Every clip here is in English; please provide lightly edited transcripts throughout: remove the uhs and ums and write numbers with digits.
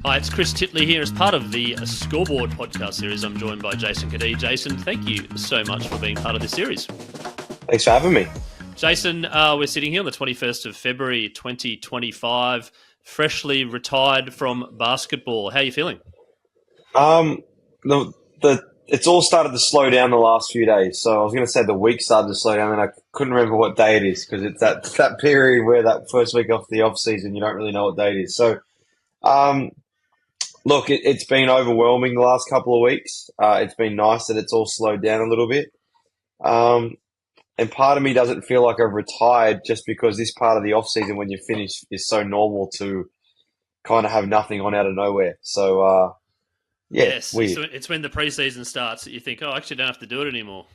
Hi, it's Chris Titley here as part of the Scoreboard podcast series. I'm joined by Jason Cadee. Jason, thank you so much for being part of this series. Thanks for having me. Jason, we're sitting here on the 21st of February 2025, freshly retired from basketball. How are you feeling? It's all started to slow down the last few days. So I was going to say the week started to slow down, and I couldn't remember what day it is because it's that period where that first week off the off season, you don't really know what day it is. So, look, it's been overwhelming the last couple of weeks. It's been nice that it's all slowed down a little bit. And part of me doesn't feel like I've retired just because this part of the off season, when you finish, is so normal to kind of have nothing on out of nowhere. So, Yes, weird. so it's when the preseason starts that you think, I actually don't have to do it anymore.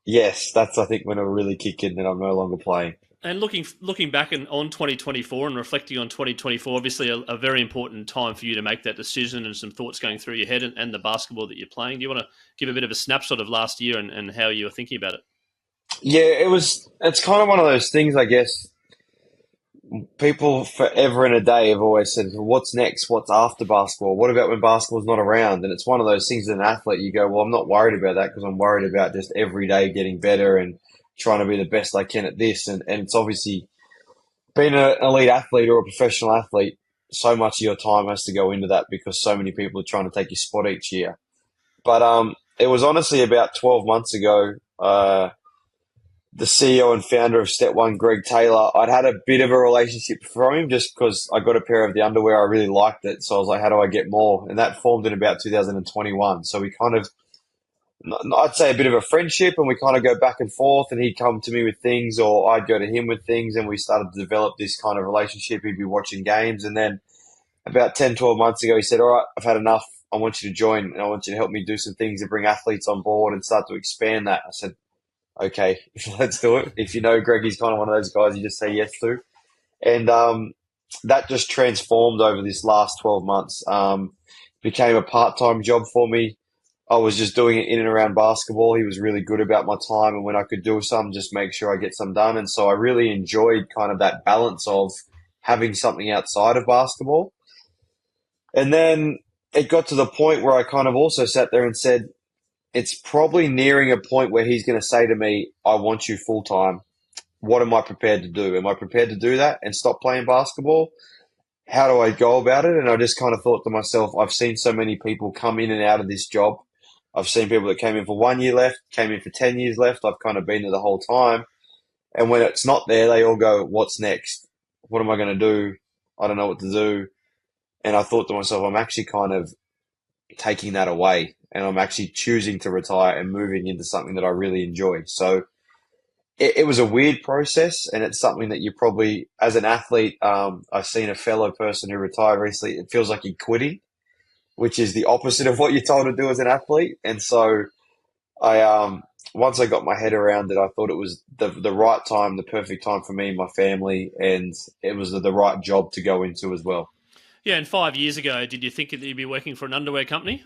Yes, that's, I think, when it'll really kick in that I'm no longer playing. And looking back on 2024 and reflecting on 2024, obviously a very important time for you to make that decision and some thoughts going through your head and the basketball that you're playing. Do you want to give a bit of a snapshot of last year and how you were thinking about it? Yeah, it's kind of one of those things, I guess. People forever and a day have always said, what's next? What's after basketball? What about when basketball's not around? And it's one of those things as an athlete, you go, well, I'm not worried about that because I'm worried about just every day getting better and trying to be the best I can at this. And it's obviously being an elite athlete or a professional athlete, so much of your time has to go into that because so many people are trying to take your spot each year. But it was honestly about 12 months ago, the CEO and founder of Step One, Greg Taylor, I'd had a bit of a relationship from him just because I got a pair of the underwear. I really liked it. So I was like, how do I get more? And that formed in about 2021. So we kind of, I'd say a bit of a friendship, and we kind of go back and forth, and he'd come to me with things or I'd go to him with things, and we started to develop this kind of relationship. He'd be watching games. And then about 10, 12 months ago, he said, all right, I've had enough. I want you to join and I want you to help me do some things and bring athletes on board and start to expand that. I said, okay, let's do it. If you know Greg, he's kind of one of those guys you just say yes to. And that just transformed over this last 12 months. Became a part-time job for me. I was just doing it in and around basketball. He was really good about my time, and when I could do some, just make sure I get some done. And so I really enjoyed kind of that balance of having something outside of basketball. And then it got to the point where I kind of also sat there and said, it's probably nearing a point where he's going to say to me, I want you full time. What am I prepared to do? Am I prepared to do that and stop playing basketball? How do I go about it? And I just kind of thought to myself, I've seen so many people come in and out of this job. I've seen people that came in for 1 year left, came in for 10 years left. I've kind of been there the whole time. And when it's not there, they all go, what's next? What am I going to do? I don't know what to do. And I thought to myself, I'm actually kind of taking that away, and I'm actually choosing to retire and moving into something that I really enjoy. So it was a weird process, and it's something that you probably, as an athlete, I've seen a fellow person who retired recently. It feels like you're quitting, which is the opposite of what you're told to do as an athlete. And so I, once I got my head around it, I thought it was the right time, the perfect time for me and my family, and it was the right job to go into as well. Yeah, and 5 years ago, did you think that you'd be working for an underwear company?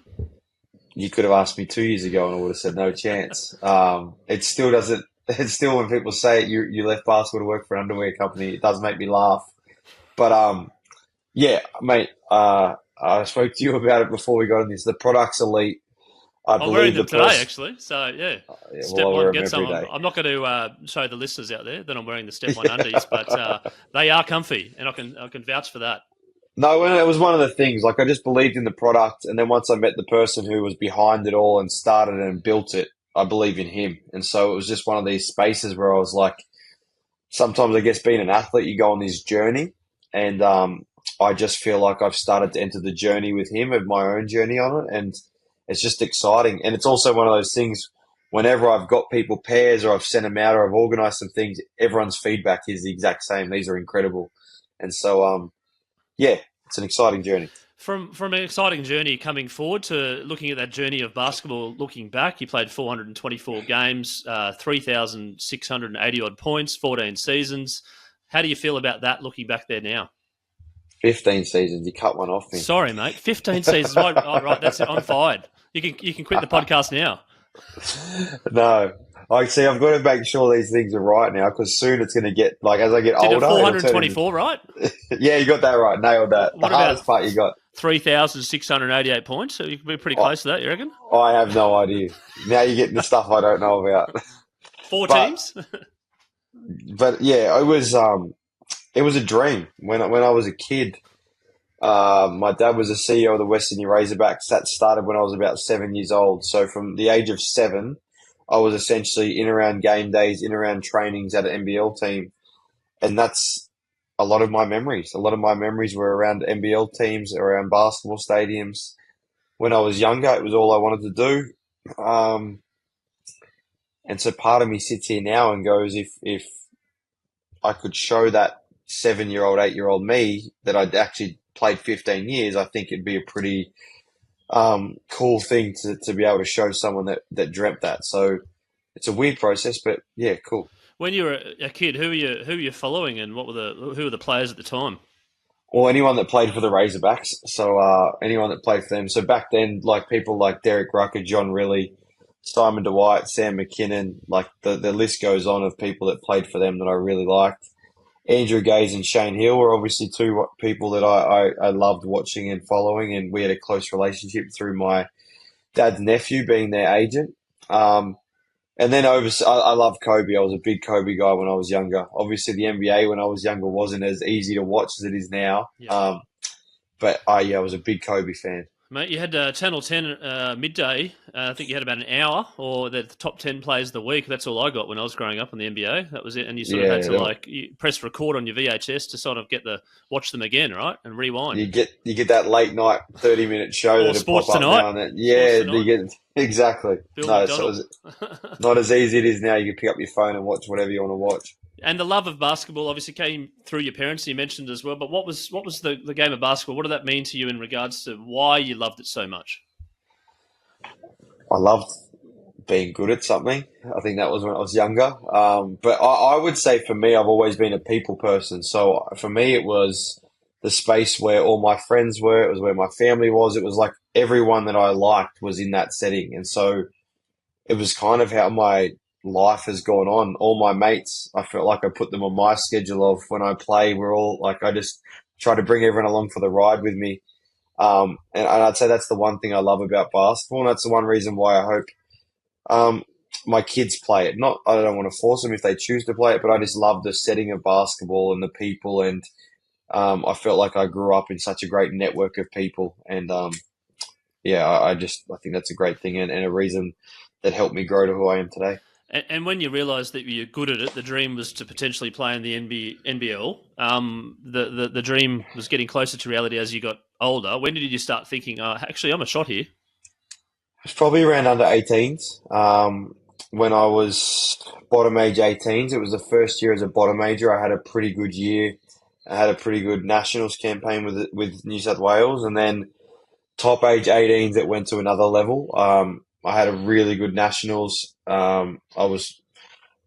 You could have asked me 2 years ago and I would have said no chance. It still doesn't. It's still, when people say it, you left basketball to work for an underwear company, it does make me laugh. But yeah, mate, I spoke to you about it before we got on this. The product's elite. I'm wearing them today, actually. So yeah, yeah, Step well, One, get some. I'm not going to show the listeners out there that I'm wearing the Step One undies, but they are comfy, and I can vouch for that. No, it was one of the things. Like, I just believed in the product, and then once I met the person who was behind it all and started it and built it, I believe in him. And so it was just one of these spaces where I was like, sometimes I guess being an athlete, you go on this journey, and I just feel like I've started to enter the journey with him, of my own journey on it, and it's just exciting. And it's also one of those things, whenever I've got people pairs or I've sent them out or I've organized some things, everyone's feedback is the exact same. These are incredible. And so, yeah, it's an exciting journey. From an exciting journey coming forward to looking at that journey of basketball, looking back, you played 424 games, 3,680 odd points, 14 seasons. How do you feel about that looking back there now? 15 seasons. You cut one off me. Sorry, mate. 15 seasons. Right, that's it. I'm fired. You can quit the podcast now. No. Like, see, I've got to make sure these things are right now, because soon it's going to get, like, as I get older. Did 424, right? Yeah, you got that right. Nailed that. The hardest part you got. 3,688 points. So you could be pretty I, close to that, you reckon? I have no idea. Now you're getting the stuff I don't know about. Four But teams? yeah, it was a dream when I was a kid. My dad was the CEO of the West Sydney Razorbacks. That started when I was about 7 years old. So from the age of 7, I was essentially in around game days, in around trainings at an NBL team, and that's a lot of my memories. A lot of my memories were around NBL teams, around basketball stadiums. When I was younger, it was all I wanted to do. And so part of me sits here now and goes, if I could show that 7-year-old, 8-year-old me that I'd actually played 15 years, I think it'd be a pretty cool thing to be able to show someone that dreamt that. So it's a weird process, but yeah, cool. When you were a kid, who were you following, and who were the players at the time? Well, anyone that played for the Razorbacks, so anyone that played for them. So back then, like people like Derek Rucker, John Riley, Simon Dwight, Sam McKinnon, like the list goes on of people that played for them that I really liked. Andrew Gaze and Shane Hill were obviously two people that I loved watching and following, and we had a close relationship through my dad's nephew being their agent. And then I love Kobe. I was a big Kobe guy when I was younger. Obviously, the NBA when I was younger wasn't as easy to watch as it is now. Yeah. But I was a big Kobe fan. Mate, you had Channel 10 midday. I think you had about an hour, or the top 10 plays of the week. That's all I got when I was growing up in the NBA. That was it. And you sort of had to you press record on your VHS to sort of watch them again, right? And rewind. You get that late night 30-minute show that'll Sports pop up Tonight. now and then. Yeah, you get exactly. Bill No, McDonald. so it's not as easy as it is now. You can pick up your phone and watch whatever you want to watch. And the love of basketball obviously came through your parents, you mentioned as well. But what was the game of basketball? What did that mean to you in regards to why you loved it so much? I loved being good at something. I think that was when I was younger. But I would say for me, I've always been a people person. So for me, it was the space where all my friends were. It was where my family was. It was like everyone that I liked was in that setting. And so it was kind of how my life has gone on. All my mates, I felt like I put them on my schedule of when I play. We're all like, I just try to bring everyone along for the ride with me. And I'd say that's the one thing I love about basketball. And that's the one reason why I hope my kids play it. Not, I don't want to force them if they choose to play it, but I just love the setting of basketball and the people. And I felt like I grew up in such a great network of people. And yeah, I think that's a great thing and a reason that helped me grow to who I am today. And when you realised that you're good at it, the dream was to potentially play in the NBL. The dream was getting closer to reality as you got older. When did you start thinking, actually, I'm a shot here? It's probably around under 18s. When I was bottom age 18s, it was the first year as a bottom major. I had a pretty good year. I had a pretty good nationals campaign with New South Wales, and then top age 18s, it went to another level. I had a really good nationals. I was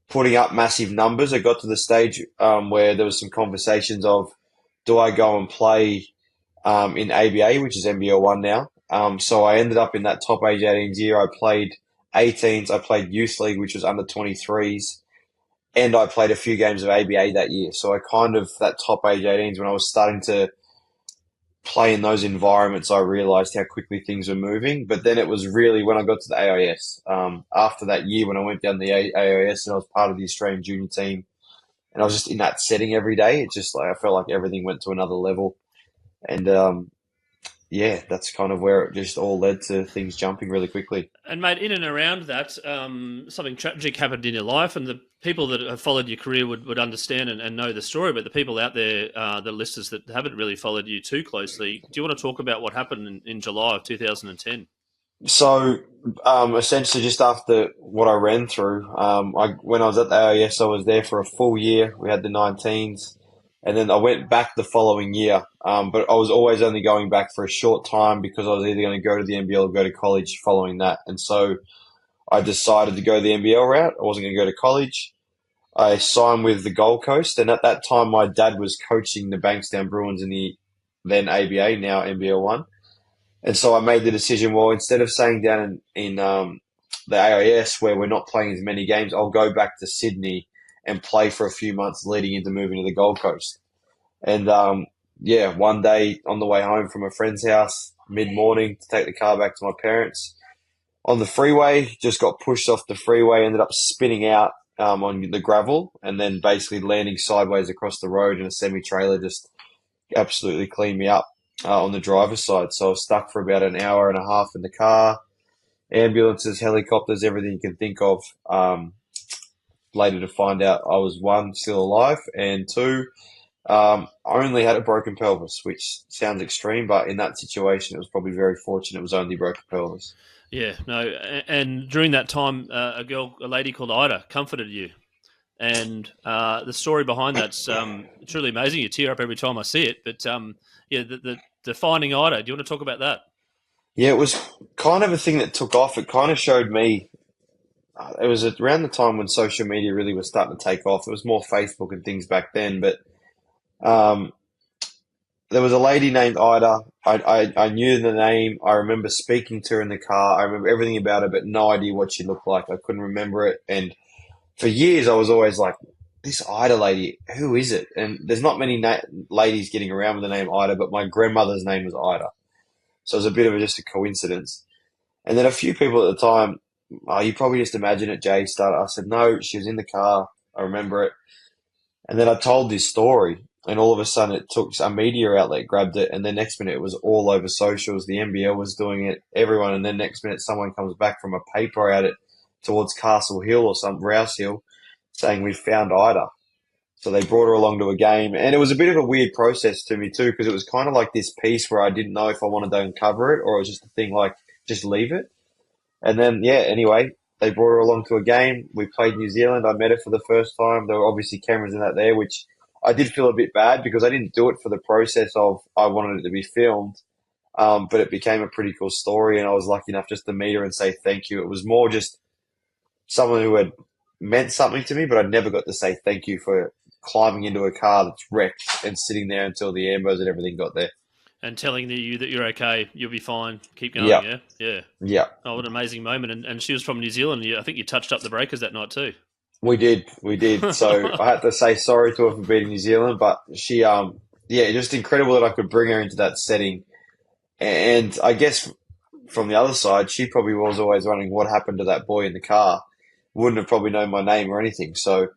putting up massive numbers. I got to the stage where there was some conversations of, do I go and play in ABA, which is NBL 1 now? So I ended up in that top age 18s year. I played 18s. I played Youth League, which was under 23s. And I played a few games of ABA that year. So I that top age 18s, when I was starting to play in those environments, I realized how quickly things were moving. But then it was really when I got to the AIS. After that year, when I went down the AIS and I was part of the Australian junior team, and I was just in that setting every day, it just like I felt like everything went to another level. And yeah, that's kind of where it just all led to things jumping really quickly. And mate, in and around that, something tragic happened in your life, and the people that have followed your career would understand and know the story. But the people out there, the listeners that haven't really followed you too closely, do you want to talk about what happened in July of 2010? So essentially, just after what I ran through, when I was at the AIS, I was there for a full year. We had the 19s. And then I went back the following year, but I was always only going back for a short time because I was either going to go to the NBL or go to college following that. And so I decided to go the NBL route. I wasn't going to go to college. I signed with the Gold Coast, and at that time my dad was coaching the Bankstown Bruins in the then ABA, now NBL 1. And so I made the decision, well, instead of staying down in the AIS where we're not playing as many games, I'll go back to Sydney and play for a few months leading into moving to the Gold Coast. And yeah, one day on the way home from a friend's house, mid-morning, to take the car back to my parents, on the freeway, just got pushed off the freeway, ended up spinning out on the gravel, and then basically landing sideways across the road in a semi-trailer, just absolutely cleaned me up on the driver's side. So I was stuck for about an hour and a half in the car, ambulances, helicopters, everything you can think of. Later to find out I was one, still alive, and two, I only had a broken pelvis, which sounds extreme, but in that situation, it was probably very fortunate it was only broken pelvis. Yeah, no, and during that time, a lady called Ida, comforted you, and the story behind that's truly amazing. You tear up every time I see it. But yeah, the finding Ida. Do you want to talk about that? Yeah, it was kind of a thing that took off. It kind of showed me. It was around the time when social media really was starting to take off. It was more Facebook and things back then, but um, there was a lady named Ida. I knew the name. I remember speaking to her in the car. I remember everything about her, but no idea what she looked like. I couldn't remember it. And for years, I was always like, this Ida lady, who is it? And there's not many ladies getting around with the name Ida, but my grandmother's name was Ida. So it was a bit of just a coincidence. And then a few people at the time, oh, you probably just imagine it, Jay, started. I said, no, she was in the car. I remember it. And then I told this story, and all of a sudden it took a media outlet grabbed it, and then next minute it was all over socials. The NBL was doing it, everyone, and then next minute someone comes back from a paper out it towards Castle Hill or some Rouse Hill saying we found Ida. So they brought her along to a game, and it was a bit of a weird process to me too, because it was kind of like this piece where I didn't know if I wanted to uncover it or it was just a thing like just leave it. And then yeah, anyway, they brought her along to a game. We played New Zealand. I met her for the first time. There were obviously cameras in that there, which I did feel a bit bad because I didn't do it for the process of I wanted it to be filmed. But it became a pretty cool story, and I was lucky enough just to meet her and say thank you. It was more just someone who had meant something to me, but I never got to say thank you for climbing into a car that's wrecked and sitting there until the ambos and everything got there. And telling you that you're okay, you'll be fine, keep going, Yeah, yeah? Yeah. yeah, Oh, what an amazing moment. And she was from New Zealand. I think you touched up the breakers that night too. we did, we did. So I had to say sorry to her for beating New Zealand, but she, yeah, just incredible that I could bring her into that setting. And I guess from the other side, she probably was always wondering what happened to that boy in the car. Wouldn't have probably known my name or anything. So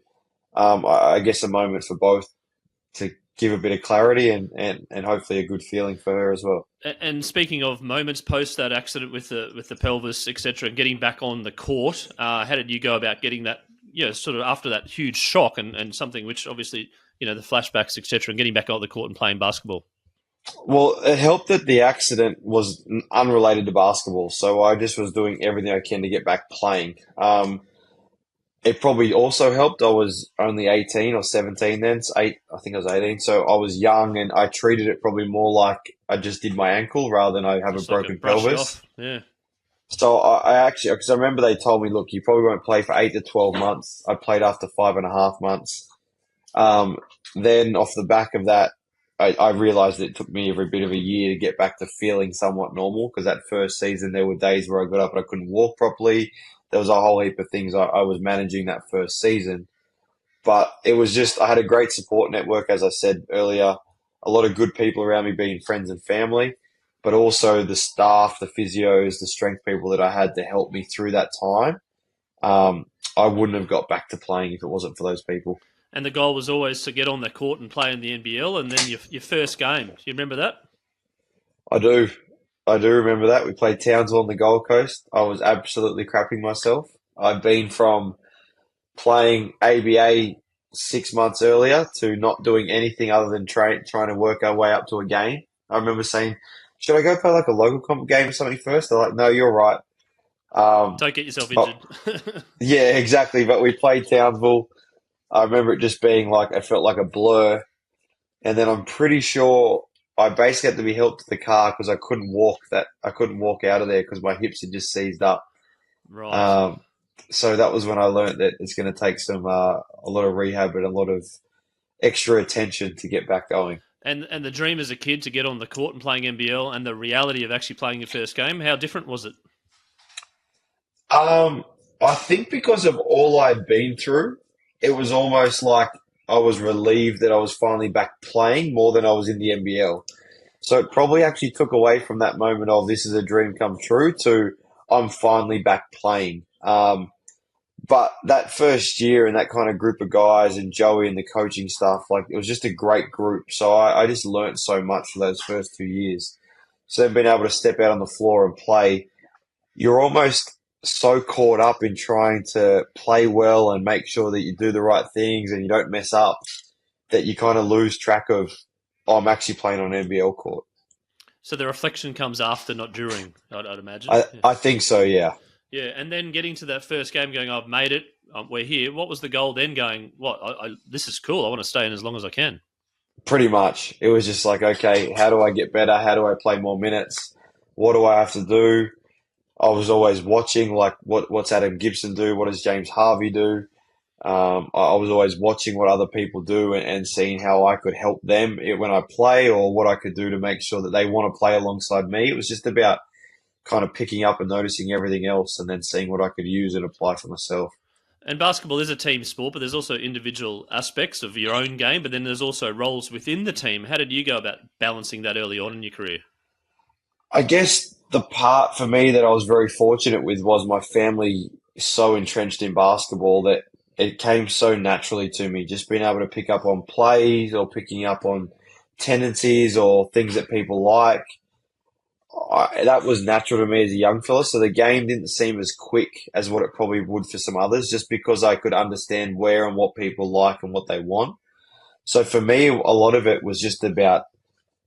I guess a moment for both to give a bit of clarity and hopefully a good feeling for her as well. And speaking of moments post that accident with the pelvis, etc., and getting back on the court, how did you go about getting that? Sort of after that huge shock and something which obviously the flashbacks, etc., and getting back on the court and playing basketball. Well, it helped that the accident was unrelated to basketball, so I just was doing everything I can to get back playing. It probably also helped. I was only 18 or 17 then. I think I was 18. So I was young and I treated it probably more like I just did my ankle rather than I have Just a like broken brush it pelvis. off. Yeah. So I actually, because I remember they told me, look, you probably won't play for 8 to 12 months. I played after 5.5 months. Um, then off the back of that, I realized it took me every bit of a year to get back to feeling somewhat normal because that first season there were days where I got up and I couldn't walk properly. There was a whole heap of things I was managing that first season. But it was just, I had a great support network, as I said earlier, a lot of good people around me being friends and family, but also the staff, the physios, the strength people that I had to help me through that time. I wouldn't have got back to playing if it wasn't for those people. And the goal was always to get on the court and play in the NBL, and then your first game. Do you remember that? I do. I do remember that. We played Townsville on the Gold Coast. I was absolutely crapping myself. I'd been from playing ABA 6 months earlier to not doing anything other than trying to work our way up to a game. I remember saying, should I go play like a local comp game or something first? They're like, no, you're right. Don't get yourself Oh, injured. yeah, exactly. But we played Townsville. I remember it just being like, it felt like a blur. And then I'm pretty sure I basically had to be helped to the car because I couldn't walk out of there because my hips had just seized up. Right. Um, so that was when I learned that it's going to take a lot of rehab and a lot of extra attention to get back going. And the dream as a kid to get on the court and playing NBL and the reality of actually playing your first game, how different was it? I think because of all I'd been through, it was almost like I was relieved that I was finally back playing more than I was in the NBL. So it probably actually took away from that moment of this is a dream come true to I'm finally back playing. But that first year and that kind of group of guys and Joey and the coaching stuff, like it was just a great group. So I just learnt so much for those first 2 years. So then being able to step out on the floor and play, you're almost so caught up in trying to play well and make sure that you do the right things and you don't mess up that you kind of lose track of, oh, I'm actually playing on an NBL court. So the reflection comes after, not during, I'd imagine. I think so, yeah. Yeah, and then getting to that first game going, I've made it, we're here. What was the goal then going, this is cool, I want to stay in as long as I can? Pretty much. It was just like, okay, how do I get better? How do I play more minutes? What do I have to do? I was always watching, like, what's Adam Gibson do? What does James Harvey do? I was always watching what other people do and seeing how I could help them when I play or what I could do to make sure that they want to play alongside me. It was just about kind of picking up and noticing everything else and then seeing what I could use and apply for myself. And basketball is a team sport, but there's also individual aspects of your own game, but then there's also roles within the team. How did you go about balancing that early on in your career? I guess the part for me that I was very fortunate with was my family so entrenched in basketball that it came so naturally to me, just being able to pick up on plays or picking up on tendencies or things that people like. That was natural to me as a young fella. So the game didn't seem as quick as what it probably would for some others, just because I could understand where and what people like and what they want. So for me, a lot of it was just about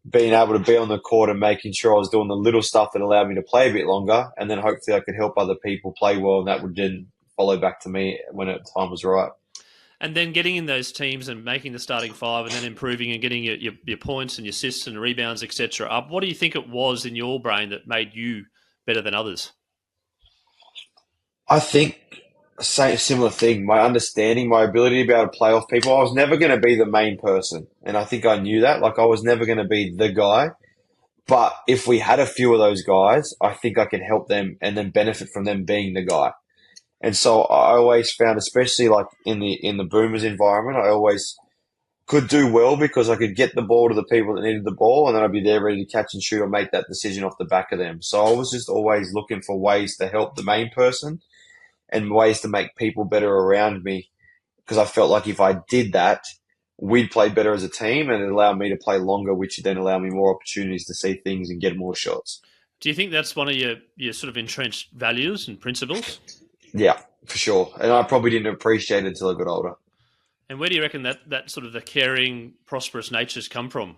being able to be on the court and making sure I was doing the little stuff that allowed me to play a bit longer. And then hopefully I could help other people play well. And that would then follow back to me when the time was right. And then getting in those teams and making the starting five and then improving and getting your points and your assists and rebounds, etc. up. What do you think it was in your brain that made you better than others? I think similar thing. My understanding, my ability to be able to play off people. I was never going to be the main person. And I think I knew that. Like I was never going to be the guy. But if we had a few of those guys, I think I could help them and then benefit from them being the guy. And so I always found, especially like in the Boomers environment, I always could do well because I could get the ball to the people that needed the ball, and then I'd be there ready to catch and shoot or make that decision off the back of them. So I was just always looking for ways to help the main person and ways to make people better around me because I felt like if I did that, we'd play better as a team and it allowed me to play longer, which would then allow me more opportunities to see things and get more shots. Do you think that's one of your sort of entrenched values and principles? Yeah, for sure. And I probably didn't appreciate it until I got older. And where do you reckon that sort of the caring, prosperous natures come from?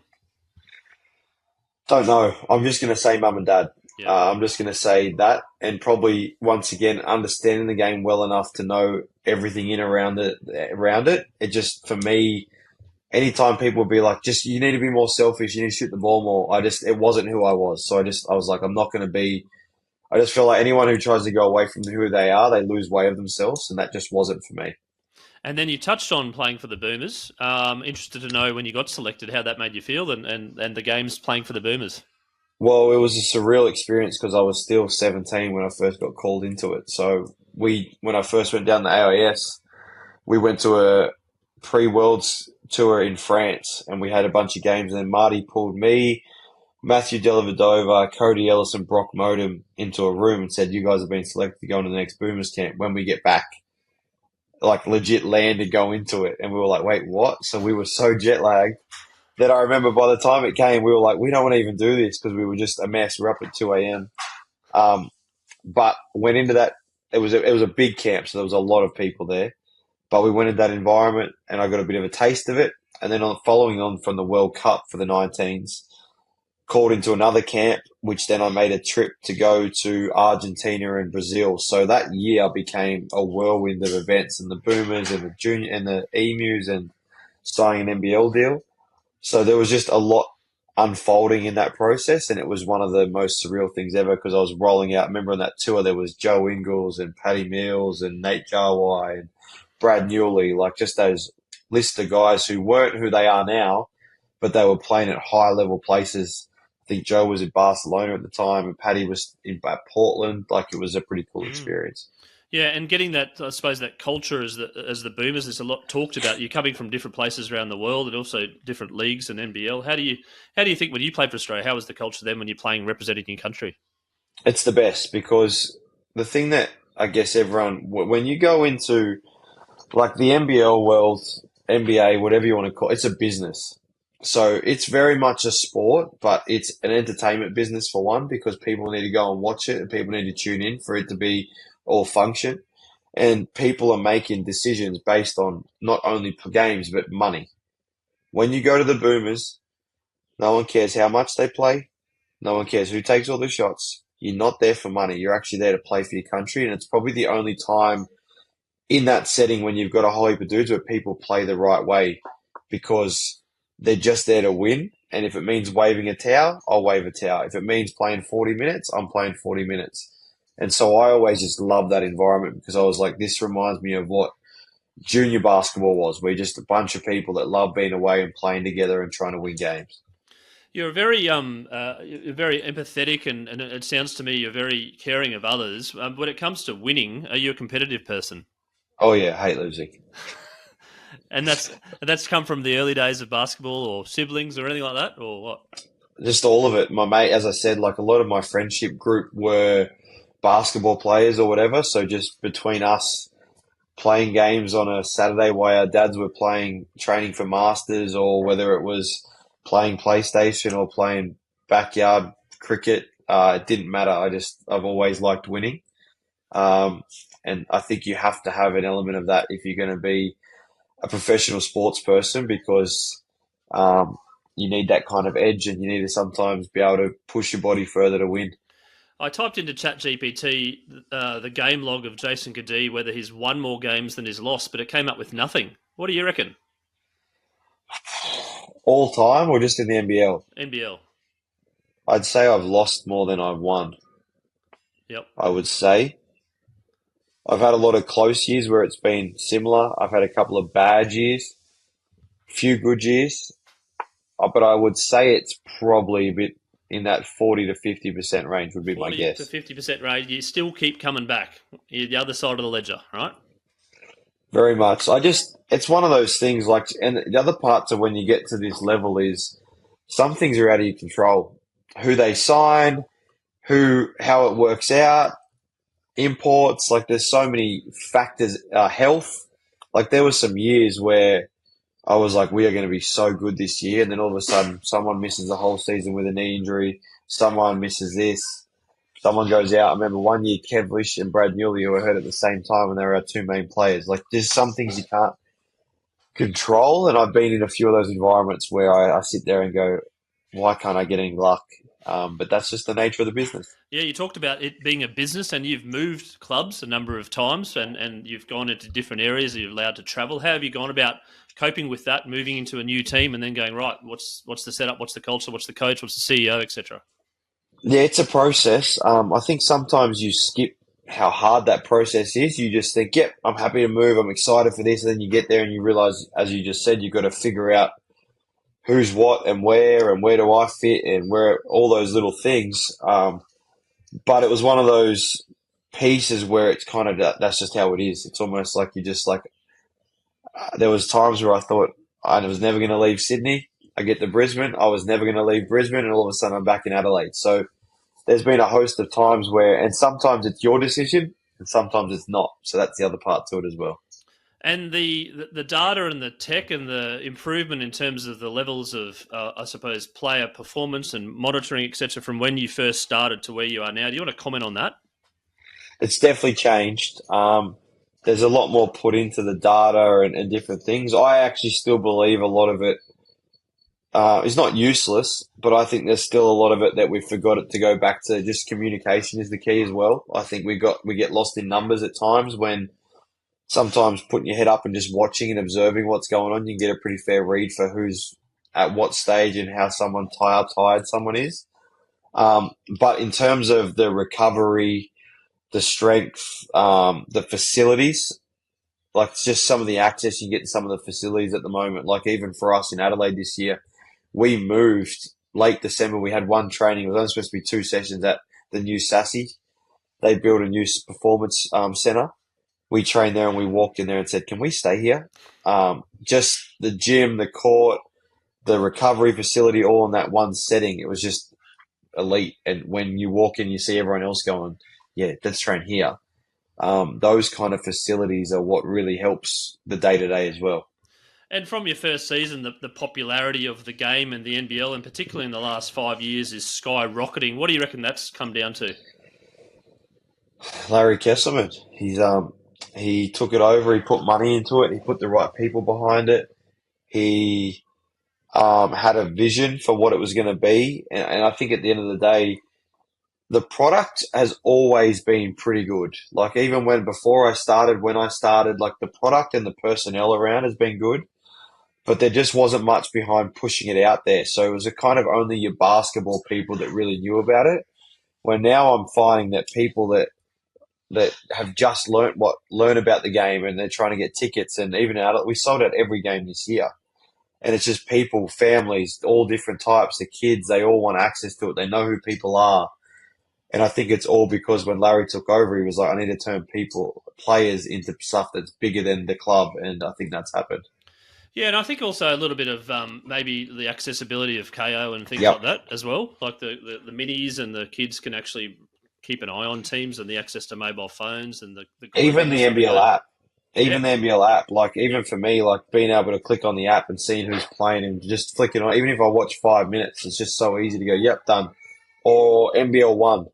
Don't know. I'm just going to say mum and dad. Yeah. I'm just going to say that, and probably once again understanding the game well enough to know everything in around it. It just for me, anytime people would be like, "Just you need to be more selfish. You need to shoot the ball more." It wasn't who I was. So I was like, I'm not going to be. I just feel like anyone who tries to go away from who they are, they lose way of themselves, and that just wasn't for me. And then you touched on playing for the Boomers. Interested to know when you got selected, how that made you feel, and the games playing for the Boomers. Well, it was a surreal experience because I was still 17 when I first got called into it. So when I first went down the AIS, we went to a pre-Worlds tour in France, and we had a bunch of games. And then Marty pulled me, Matthew Dellavedova, Cody Ellis, and Brock Modem into a room and said, "You guys have been selected to go into the next Boomers camp when we get back." Like legit land to go into it. And we were like, wait, what? So we were so jet lagged that I remember by the time it came, we were like, we don't want to even do this because we were just a mess. We're up at 2 a.m. But went into that. It was a big camp, so there was a lot of people there. But we went into that environment and I got a bit of a taste of it. And then following on from the World Cup for the 19s, called into another camp, which then I made a trip to go to Argentina and Brazil. So that year became a whirlwind of events and the Boomers and the Junior and the Emus and signing an NBL deal. So there was just a lot unfolding in that process, and it was one of the most surreal things ever because I was rolling out. Remember on that tour there was Joe Ingles and Patty Mills and Nate Jarwai and Brad Newley, like just those list of guys who weren't who they are now, but they were playing at high level places. I think Joe was in Barcelona at the time and Paddy was in Portland. Like it was a pretty cool experience. Yeah, and getting that, I suppose, that culture as the Boomers is a lot talked about. You're coming from different places around the world and also different leagues and NBL. How do you think when you played for Australia? How was the culture then when you're playing representing your country? It's the best because the thing that I guess everyone, when you go into like the NBL world, NBA, whatever you want to call it, it's a business. So it's very much a sport, but it's an entertainment business for one, because people need to go and watch it and people need to tune in for it to be all function. And people are making decisions based on not only games, but money. When you go to the Boomers, no one cares how much they play. No one cares who takes all the shots. You're not there for money. You're actually there to play for your country. And it's probably the only time in that setting when you've got a whole heap of dudes where people play the right way, because they're just there to win. And if it means waving a towel, I'll wave a towel. If it means playing 40 minutes, I'm playing 40 minutes. And so I always just love that environment, because I was like, this reminds me of what junior basketball was. We're just a bunch of people that love being away and playing together and trying to win games. You're very empathetic, and it sounds to me you're very caring of others. When it comes to winning, are you a competitive person? Oh yeah, hate losing. And that's come from the early days of basketball, or siblings, or anything like that, or what? Just all of it. My mate, as I said, like a lot of my friendship group were basketball players or whatever. So just between us playing games on a Saturday while our dads were playing, training for masters, or whether it was playing PlayStation or playing backyard cricket, it didn't matter. I've always liked winning. Um, and I think you have to have an element of that if you're going to be a professional sports person, because um, you need that kind of edge, and you need to sometimes be able to push your body further to win. I typed into ChatGPT the game log of Jason Cadee, whether he's won more games than he's lost, but it came up with nothing. What do you reckon? All time or just in the NBL? NBL. I'd say I've lost more than I've won. Yep. I would say. I've had a lot of close years where it's been similar. I've had a couple of bad years, few good years, but I would say it's probably a bit in that 40 to 50% range would be my 40 to guess. 50% rate. You still keep coming back. You're the other side of the ledger, right? Very much. It's one of those things like, and the other parts of when you get to this level is some things are out of your control. Who they sign, how it works out, imports, like there's so many factors, health. Like there were some years where I was like, we are going to be so good this year. And then all of a sudden someone misses the whole season with a knee injury. Someone misses this. Someone goes out. I remember one year Kevlish and Brad Newley who were hurt at the same time, and they were our two main players. Like there's some things you can't control. And I've been in a few of those environments where I sit there and go, why can't I get any luck? But that's just the nature of the business. Yeah, you talked about it being a business, and you've moved clubs a number of times, and you've gone into different areas. You're allowed to travel. How have you gone about coping with that, moving into a new team, and then going, right, what's the setup, what's the culture, what's the coach, what's the CEO, etc.? Yeah, it's a process. I think sometimes you skip how hard that process is. You just think, yep, I'm happy to move. I'm excited for this. And then you get there and you realize, as you just said, you've got to figure out who's what and where do I fit and where all those little things. But it was one of those pieces where it's kind of that's just how it is. It's almost like you just like there was times where I thought I was never going to leave Sydney. I get to Brisbane, I was never going to leave Brisbane, and all of a sudden I'm back in Adelaide. So there's been a host of times where, and sometimes it's your decision, and sometimes it's not. So that's the other part to it as well. And the data and the tech and the improvement in terms of the levels of, I suppose, player performance and monitoring, etc., from when you first started to where you are now. Do you want to comment on that? It's definitely changed. There's a lot more put into the data and different things. I actually still believe a lot of it is not useless, but I think there's still a lot of it that we've forgot it to go back to. Just communication is the key as well. I think we get lost in numbers at times when sometimes putting your head up and just watching and observing what's going on, you can get a pretty fair read for who's at what stage and how tired someone is. But in terms of the recovery, the strength, the facilities, like just some of the access you get to some of the facilities at the moment, like even for us in Adelaide this year, we moved late December. We had one training. It was only supposed to be two sessions at the new Sassy. They built a new performance centre. we trained there and we walked in there and said, "Can we stay here?" Just the gym, the court, the recovery facility, all in that one setting. It was just elite. And when you walk in, you see everyone else going, "Yeah, let's train here." Those kind of facilities are what really helps the day to day as well. And from your first season, the popularity of the game and the NBL, and particularly in the last 5 years, is skyrocketing. What do you reckon that's come down to? Larry Kesselman, he took it over. He put money into it. He put the right people behind it. He had a vision for what it was going to be, and I think at the end of the day, the product has always been pretty good. Like even when I started, like the product and the personnel around has been good, but there just wasn't much behind pushing it out there. So it was a kind of only your basketball people that really knew about it. Where now I'm finding that people that have just learn about the game and they're trying to get tickets, and even out we sold out every game this year. And it's just people, families, all different types, the kids, they all want access to it. They know who people are. And I think it's all because when Larry took over, he was like, I need to turn players into stuff that's bigger than the club. And I think that's happened. Yeah, and I think also a little bit of maybe the accessibility of KO and things like Yep. that as well. Like the minis and the kids can actually keep an eye on teams, and the access to mobile phones and the Even the globiness of the NBL game. app. Yeah, Even the NBL app, like even for me, like being able to click on the app and seeing who's playing and just flicking on, even if I watch 5 minutes, it's just so easy to go, yep, done. Or NBL One.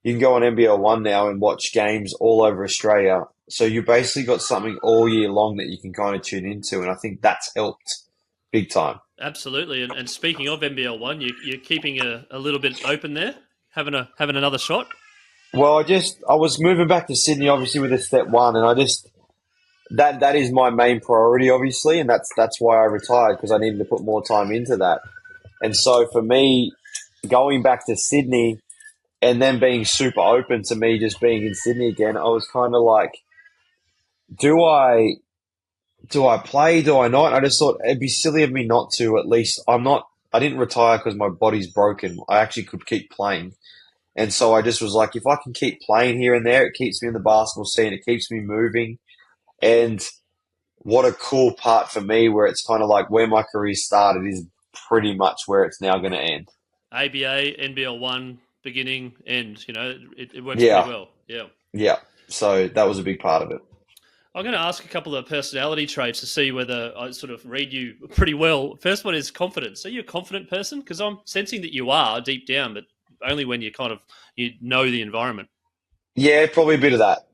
You can go on NBL One now and watch games all over Australia. So you basically got something all year long that you can kind of tune into, and I think that's helped big time. absolutely. And speaking of NBL one, you're keeping a little bit open there, having another shot. Well, I was moving back to Sydney, obviously with a step one, and I just that is my main priority, obviously, and that's why I retired because I needed to put more time into that. And so for me, going back to Sydney and then being super open to me just being in Sydney again, I was kind of like, do I do I play? Do I not? I just thought it'd be silly of me not to. At least I'm not. I didn't retire because my body's broken. I actually could keep playing, and so I just was like, if I can keep playing here and there, it keeps me in the basketball scene. It keeps me moving, and what a cool part for me, where it's kind of like where my career started is pretty much where it's now going to end. ABA, NBL one, beginning, end. It works pretty Yeah, well. Yeah. yeah. So that was a big part of it. I'm going to ask a couple of personality traits to see whether I sort of read you pretty well. First one is confidence. Are you a confident person? Because I'm sensing that you are deep down, but only when you know the environment. Yeah, probably a bit of that.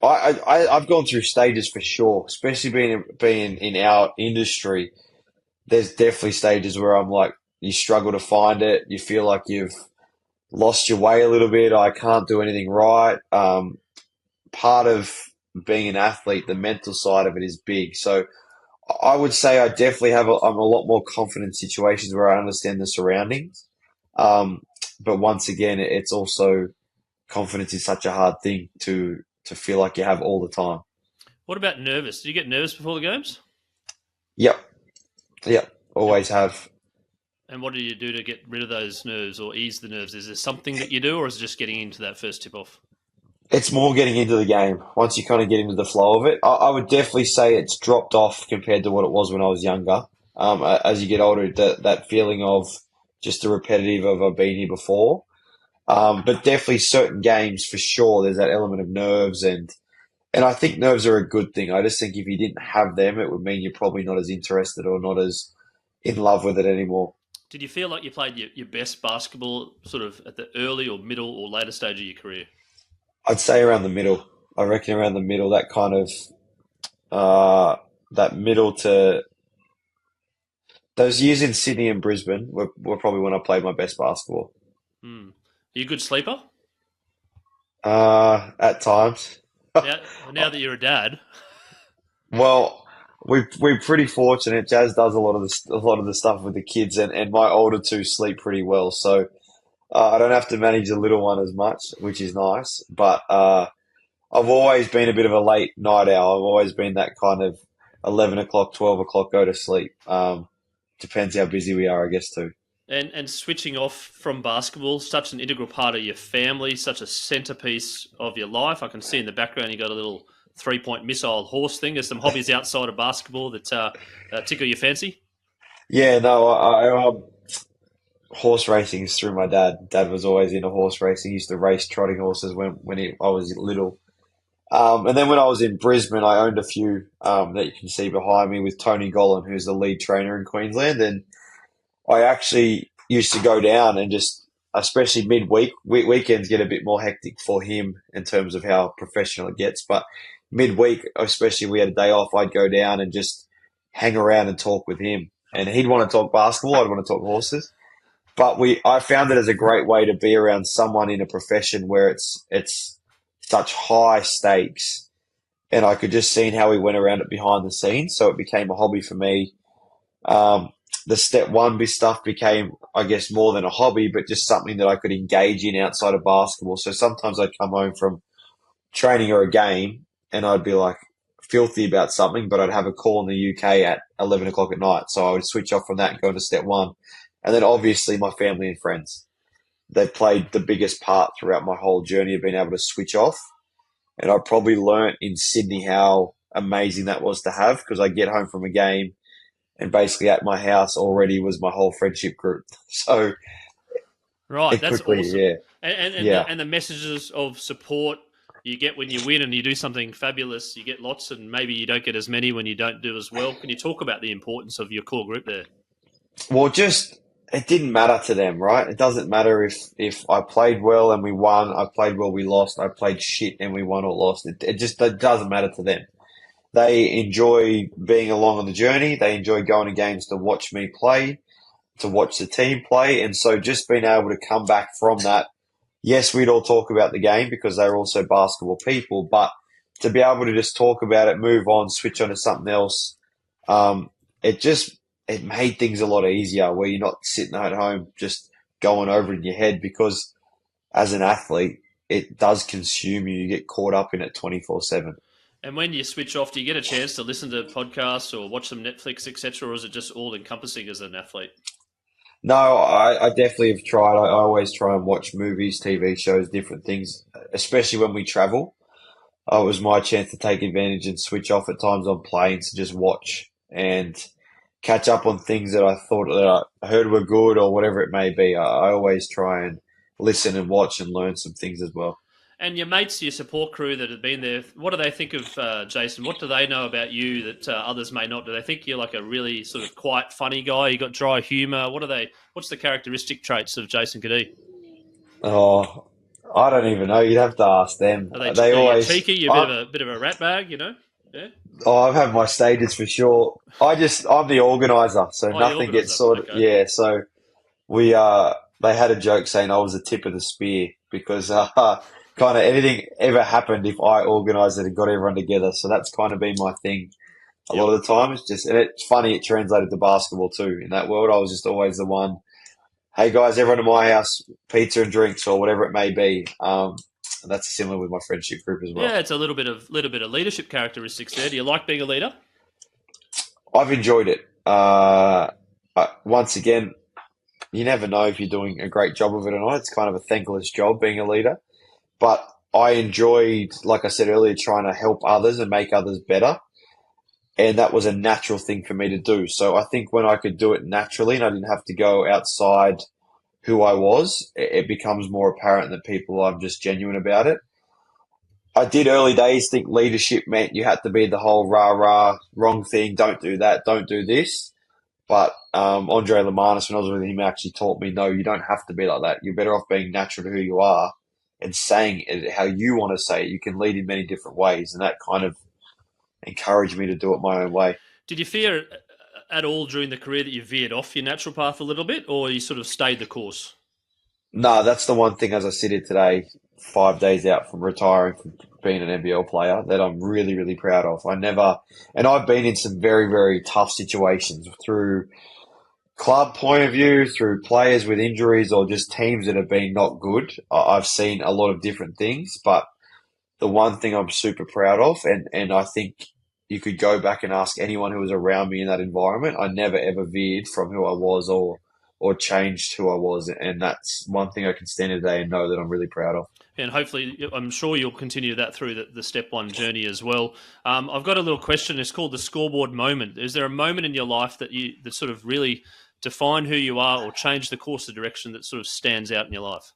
I've gone through stages for sure, especially being in our industry. There's definitely stages where I'm like, you struggle to find it. You feel like you've lost your way a little bit. I can't do anything right. Part of being an athlete, the mental side of it is big. So I would say I definitely I'm a lot more confident in situations where I understand the surroundings. Um, but once again, it's also confidence is such a hard thing to feel like you have all the time. What about nervous? Do you get nervous before the games? Yep, yep, And, always have. and what do you do to get rid of those nerves or ease the nerves? Is there something that you do, or is it just getting into that first tip off? It's more getting into the game. Once you kind of get into the flow of it, I would definitely say it's dropped off compared to what it was when I was younger. As you get older, that feeling of just the repetitive of I've been here before. But definitely certain games for sure, there's that element of nerves and I think nerves are a good thing. I just think if you didn't have them, it would mean you're probably not as interested or not as in love with it anymore. Did you feel like you played your best basketball sort of at the early or middle or later stage of your career? I'd say around the middle. I reckon around the middle, that kind of uh, that middle to those years in Sydney and Brisbane were probably when I played my best basketball. Hmm. Are you a good sleeper? At times. Now that you're a dad, Well, we're pretty fortunate. Jazz does a lot of the stuff with the kids, and my older two sleep pretty well, so I don't have to manage the little one as much, which is nice. But I've always been a bit of a late night owl. I've always been that kind of 11 o'clock, 12 o'clock go to sleep. Depends how busy we are, I guess, too. And switching off from basketball, such an integral part of your family, such a centerpiece of your life. I can see in the background you got a little 3-point missile horse thing. There's some hobbies outside of basketball that tickle your fancy. Yeah, no, horse racing is through my dad. Dad was always into horse racing. He used to race trotting horses I was little. And then when I was in Brisbane, I owned a few that you can see behind me with Tony Gollan, who's the lead trainer in Queensland. And I actually used to go down and just, especially midweek, weekends get a bit more hectic for him in terms of how professional it gets. But midweek, especially if we had a day off, I'd go down and just hang around and talk with him. And he'd want to talk basketball, I'd want to talk horses. But I found it as a great way to be around someone in a profession where it's such high stakes, and I could just see how he went around it behind the scenes. So it became a hobby for me. The step one stuff became, I guess, more than a hobby, but just something that I could engage in outside of basketball. So sometimes I'd come home from training or a game, and I'd be like filthy about something, but I'd have a call in the UK at 11 o'clock at night. So I would switch off from that and go into step one. And then obviously my family and friends. They've played the biggest part throughout my whole journey of being able to switch off. And I probably learnt in Sydney how amazing that was to have, because I get home from a game and basically at my house already was my whole friendship group. So Right, it that's quickly, awesome. yeah, yeah. And the messages of support you get when you win and you do something fabulous, you get lots, and maybe you don't get as many when you don't do as well. Can you talk about the importance of your core group there? Well, just it didn't matter to them, right? It doesn't matter if I played well and we won, I played well, we lost, I played shit and we won or lost. It doesn't matter to them. They enjoy being along on the journey. They enjoy going to games to watch me play, to watch the team play. And so just being able to come back from that, yes, we'd all talk about the game because they're also basketball people, but to be able to just talk about it, move on, switch on to something else, um, it just it made things a lot easier where you're not sitting at home just going over it in your head, because as an athlete, it does consume you. You get caught up in it 24/7. And when you switch off, do you get a chance to listen to podcasts or watch some Netflix, etc., or is it just all encompassing as an athlete? No, I definitely have tried. I always try and watch movies, TV shows, different things, especially when we travel. It was my chance to take advantage and switch off at times on planes to just watch and catch up on things that I thought that I heard were good or whatever it may be. I always try and listen and watch and learn some things as well. And your mates, your support crew that have been there, what do they think of Jason? What do they know about you that others may not? Do they think you're like a really sort of quiet, funny guy? You got dry humour. What's the characteristic traits of Jason Cadee? Oh, I don't even know. You'd have to ask them. They Are you always. cheeky? You're a bit of a rat bag, you know? Yeah. Oh, I've had my stages for sure. I'm the organizer, so Oh, you nothing organise gets them. sort of, Okay. yeah. So we, they had a joke saying I was the tip of the spear because, kind of anything ever happened if I organised it and got everyone together. So that's kind of been my thing a Yep. lot of the time. And it's funny, it translated to basketball too. In that world, I was just always the one, hey guys, everyone in my house, pizza and drinks or whatever it may be. And that's similar with my friendship group as well. Yeah, it's a little bit of leadership characteristics there. Do you like being a leader? I've enjoyed it. Once again, you never know if you're doing a great job of it or not. It's kind of a thankless job being a leader. But I enjoyed, like I said earlier, trying to help others and make others better. And that was a natural thing for me to do. So I think when I could do it naturally and I didn't have to go outside who I was, it becomes more apparent that people are just genuine about it. I did early days think leadership meant you had to be the whole rah rah, wrong thing, don't do that, don't do this. But Andre Lemanis, when I was with him, actually taught me, no, you don't have to be like that. You're better off being natural to who you are and saying it how you want to say it. You can lead in many different ways. And that kind of encouraged me to do it my own way. Did you fear at all during the career that you veered off your natural path a little bit, or you sort of stayed the course? No, that's the one thing as I sit here today, 5 days out from retiring from being an NBL player, that I'm really, really proud of. And I've been in some very, very tough situations through club point of view, through players with injuries or just teams that have been not good. I've seen a lot of different things, but the one thing I'm super proud of, and I think you could go back and ask anyone who was around me in that environment, I never ever veered from who I was or or changed who I was. And that's one thing I can stand today and know that I'm really proud of. And hopefully, I'm sure you'll continue that through the step one journey as well. I've got a little question. It's called the scoreboard moment. Is there a moment in your life that sort of really defined who you are or changed the course of direction that sort of stands out in your life?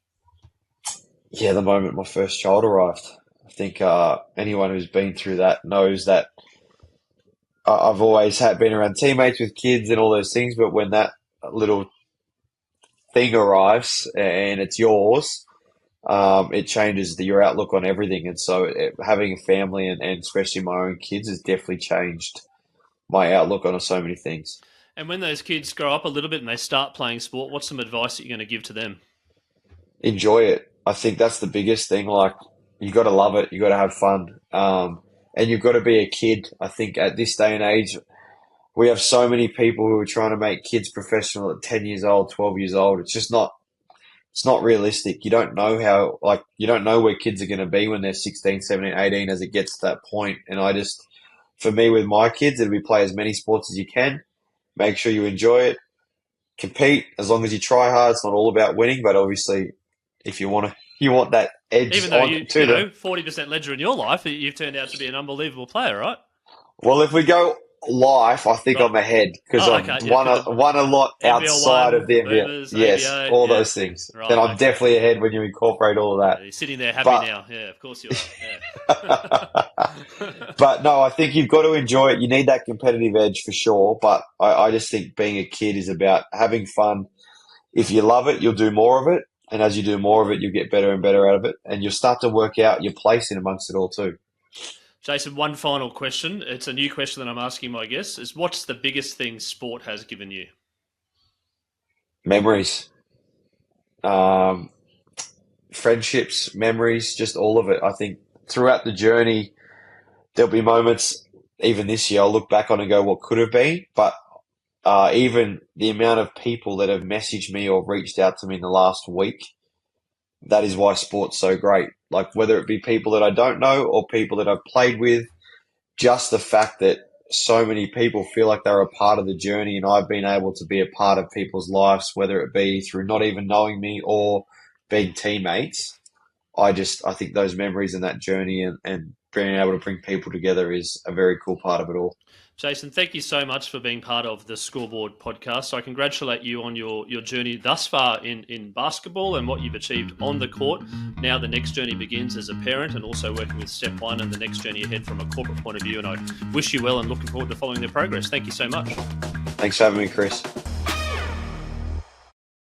Yeah, the moment my first child arrived. I think anyone who's been through that knows that I've always been around teammates with kids and all those things, but when that little thing arrives and it's yours, it changes your outlook on everything. And so having a family and especially my own kids has definitely changed my outlook on so many things. And when those kids grow up a little bit and they start playing sport, what's some advice that you're going to give to them? Enjoy it. I think that's the biggest thing. Like, you got to love it. You got to have fun. And you've got to be a kid. I think at this day and age, we have so many people who are trying to make kids professional at 10 years old, 12 years old. It's not realistic. You don't know you don't know where kids are going to be when they're 16, 17, 18 as it gets to that point. And for me with my kids, it'll be play as many sports as you can. Make sure you enjoy it. Compete as long as you try hard. It's not all about winning, but obviously if you want that edge. Even though you know 40% ledger in your life, you've turned out to be an unbelievable player, right? Well, if we go life, I think I'm ahead because I've won a lot outside of the NBA. Yes, ABA, those things. Right, then I'm definitely ahead when you incorporate all of that. You're sitting there happy now. Yeah, of course you are. Yeah. But no, I think you've got to enjoy it. You need that competitive edge for sure. But I just think being a kid is about having fun. If you love it, you'll do more of it. And as you do more of it, you'll get better and better out of it. And you'll start to work out your place in amongst it all too. Jason, one final question. It's a new question that I'm asking my guests. Is what's the biggest thing sport has given you? Memories. Friendships, memories, just all of it. I think throughout the journey, there'll be moments, even this year, I'll look back on and go, what could have been? But even the amount of people that have messaged me or reached out to me in the last week, that is why sport's so great. Like, whether it be people that I don't know or people that I've played with, just the fact that so many people feel like they're a part of the journey and I've been able to be a part of people's lives, whether it be through not even knowing me or being teammates. I think those memories and that journey and being able to bring people together is a very cool part of it all. Jason, thank you so much for being part of the Scoreboard podcast. I congratulate you on your journey thus far in basketball and what you've achieved on the court. Now the next journey begins as a parent and also working with Step One and the next journey ahead from a corporate point of view. And I wish you well and looking forward to following their progress. Thank you so much. Thanks for having me, Chris.